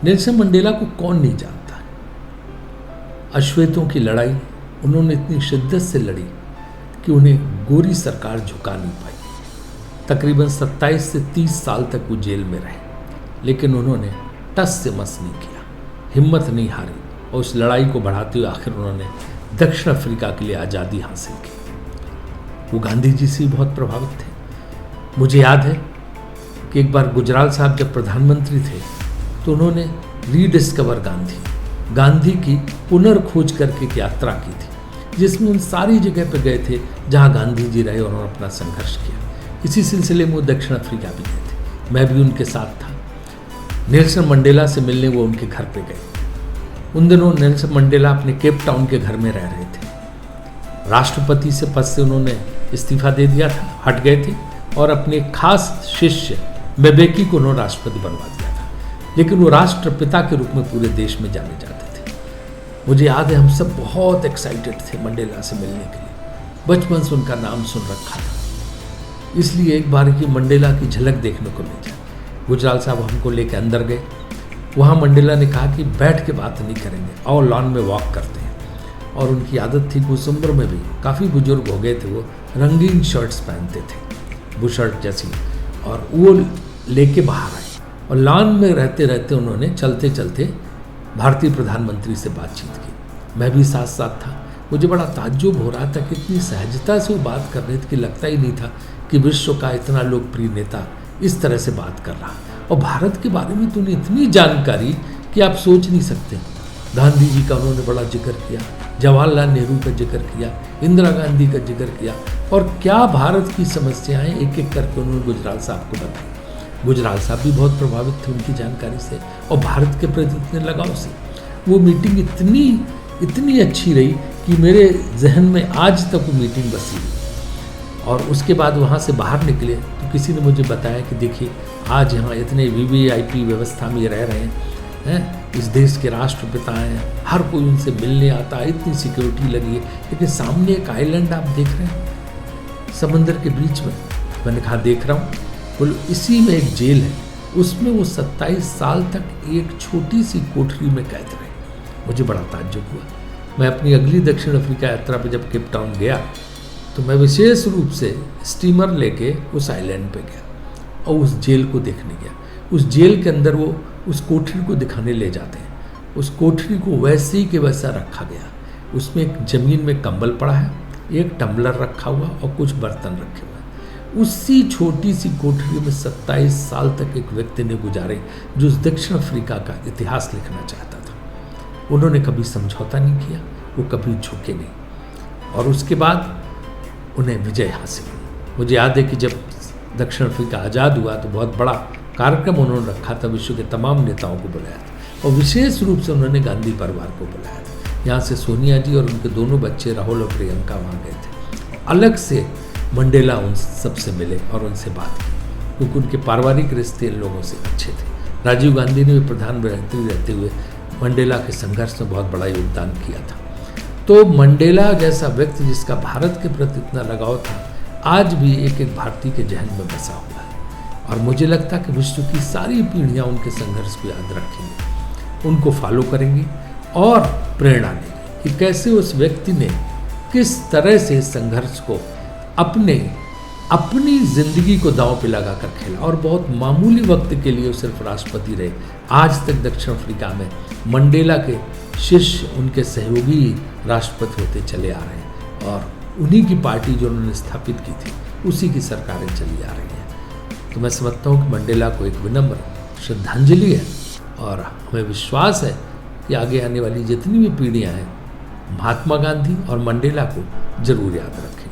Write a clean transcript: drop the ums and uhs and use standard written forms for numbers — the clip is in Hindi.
नेल्सन मंडेला को कौन नहीं जानता है। अश्वेतों की लड़ाई उन्होंने इतनी शिद्दत से लड़ी कि उन्हें गोरी सरकार झुका नहीं पाई। तकरीबन 27 से 30 साल तक वो जेल में रहे, लेकिन उन्होंने टस से मस नहीं किया, हिम्मत नहीं हारी और उस लड़ाई को बढ़ाते हुए आखिर उन्होंने दक्षिण अफ्रीका के लिए आज़ादी हासिल की। वो गांधी जी से बहुत प्रभावित थे। मुझे याद है कि एक बार गुजराल साहब जब प्रधानमंत्री थे तो उन्होंने रीडिस्कवर गांधी की पुनर्खोज करके एक यात्रा की थी, जिसमें उन सारी जगह पर गए थे जहां गांधी जी रहे और उन्होंने अपना संघर्ष किया। इसी सिलसिले में वो दक्षिण अफ्रीका भी गए थे, मैं भी उनके साथ था। नेल्सन मंडेला से मिलने वो उनके घर पे गए। उन दिनों नेल्सन मंडेला अपने केप टाउन के घर में रह रहे थे। राष्ट्रपति से पद से उन्होंने इस्तीफा दे दिया था, हट गए थे और अपने खास शिष्य बेबेकी को उन्होंने राष्ट्रपति बनवा दिया था, लेकिन वो राष्ट्रपिता के रूप में पूरे देश में जाने जाते थे। मुझे याद है हम सब बहुत एक्साइटेड थे मंडेला से मिलने के लिए, बचपन से उनका नाम सुन रखा था, इसलिए एक बार की मंडेला की झलक देखने को मिल जाए। गुजराल साहब हमको लेकर अंदर गए। वहाँ मंडेला ने कहा कि बैठ के बात नहीं करेंगे, आओ लॉन में वॉक करते हैं। और उनकी आदत थी कि उस उम्र में भी काफ़ी बुजुर्ग हो गए थे, वो रंगीन शर्ट्स पहनते थे, बुशर्ट जैसी, और वो लेके बाहर आए और लॉन में रहते रहते उन्होंने चलते चलते भारतीय प्रधानमंत्री से बातचीत की। मैं भी साथ साथ था। मुझे बड़ा ताज्जुब हो रहा था कि इतनी सहजता से वो बात कर रहे थे कि लगता ही नहीं था कि विश्व का इतना लोकप्रिय नेता इस तरह से बात कर रहा, और भारत के बारे में तो उन्हें इतनी जानकारी कि आप सोच नहीं सकते। गांधी जी का उन्होंने बड़ा जिक्र किया, जवाहरलाल नेहरू का जिक्र किया, इंदिरा गांधी का जिक्र किया, और क्या भारत की समस्याएं एक एक करके उन्होंने गुजराल साहब को बताई। गुजराल साहब भी बहुत प्रभावित थे उनकी जानकारी से और भारत के प्रति इतने लगाव से। वो मीटिंग इतनी अच्छी रही कि मेरे जहन में आज तक वो मीटिंग बसी हुई। और उसके बाद वहाँ से बाहर निकले तो किसी ने मुझे बताया कि देखिए आज यहाँ इतने वीवीआईपी व्यवस्था में रह रहे हैं, इस देश के राष्ट्रपिता हैं, हर कोई उनसे मिलने आता है, इतनी सिक्योरिटी लगी है, लेकिन सामने एक आइलैंड आप देख रहे हैं समंदर के बीच में। मैंने कहा देख रहा हूँ। बोलो इसी में एक जेल है, उसमें वो 27 साल तक एक छोटी सी कोठरी में कैद रहे। मुझे बड़ा ताज्जुब हुआ। मैं अपनी अगली दक्षिण अफ्रीका यात्रा पर जब केप टाउन गया तो मैं विशेष रूप से स्टीमर लेके उस आइलैंड पे गया और उस जेल को देखने गया। उस जेल के अंदर वो उस कोठरी को दिखाने ले जाते हैं। उस कोठरी को वैसे ही के वैसा रखा गया। उसमें एक ज़मीन में कंबल पड़ा है, एक टम्बलर रखा हुआ और कुछ बर्तन रखे हुए हैं। उसी छोटी सी कोठरी में 27 साल तक एक व्यक्ति ने गुजारे जो उस दक्षिण अफ्रीका का इतिहास लिखना चाहता था। उन्होंने कभी समझौता नहीं किया, वो कभी झुके नहीं, और उसके बाद उन्हें विजय हासिल हुई। मुझे याद है कि जब दक्षिण अफ्रीका आज़ाद हुआ तो बहुत बड़ा कार्यक्रम उन्होंने रखा था, विश्व के तमाम नेताओं को बुलाया था और विशेष रूप से उन्होंने गांधी परिवार को बुलाया था। यहाँ से सोनिया जी और उनके दोनों बच्चे राहुल और प्रियंका वहाँ गए थे। अलग से मंडेला उन सबसे मिले और उनसे बात की, क्योंकि उनके पारिवारिक रिश्ते इन लोगों से अच्छे थे। राजीव गांधी ने भी प्रधानमंत्री रहते हुए मंडेला के संघर्ष में बहुत बड़ा योगदान किया था। तो मंडेला जैसा व्यक्ति जिसका भारत के प्रति इतना लगाव था, आज भी एक एक भारतीय के जहन में बसा हुआ है। और मुझे लगता है कि विश्व की सारी पीढ़ियां उनके संघर्ष को याद रखेंगी, उनको फॉलो करेंगी और प्रेरणा लेंगी कि कैसे उस व्यक्ति ने किस तरह से संघर्ष को अपनी जिंदगी को दांव पे लगा कर खेला, और बहुत मामूली वक्त के लिए सिर्फ राष्ट्रपति रहे। आज तक दक्षिण अफ्रीका में मंडेला के शिष्य, उनके सहयोगी राष्ट्रपति होते चले आ रहे हैं, और उन्हीं की पार्टी जो उन्होंने स्थापित की थी उसी की सरकारें चली आ रही हैं। तो मैं समझता हूँ कि मंडेला को एक विनम्र श्रद्धांजलि है, और हमें विश्वास है कि आगे आने वाली जितनी भी पीढ़ियाँ हैं महात्मा गांधी और मंडेला को जरूर याद रखें।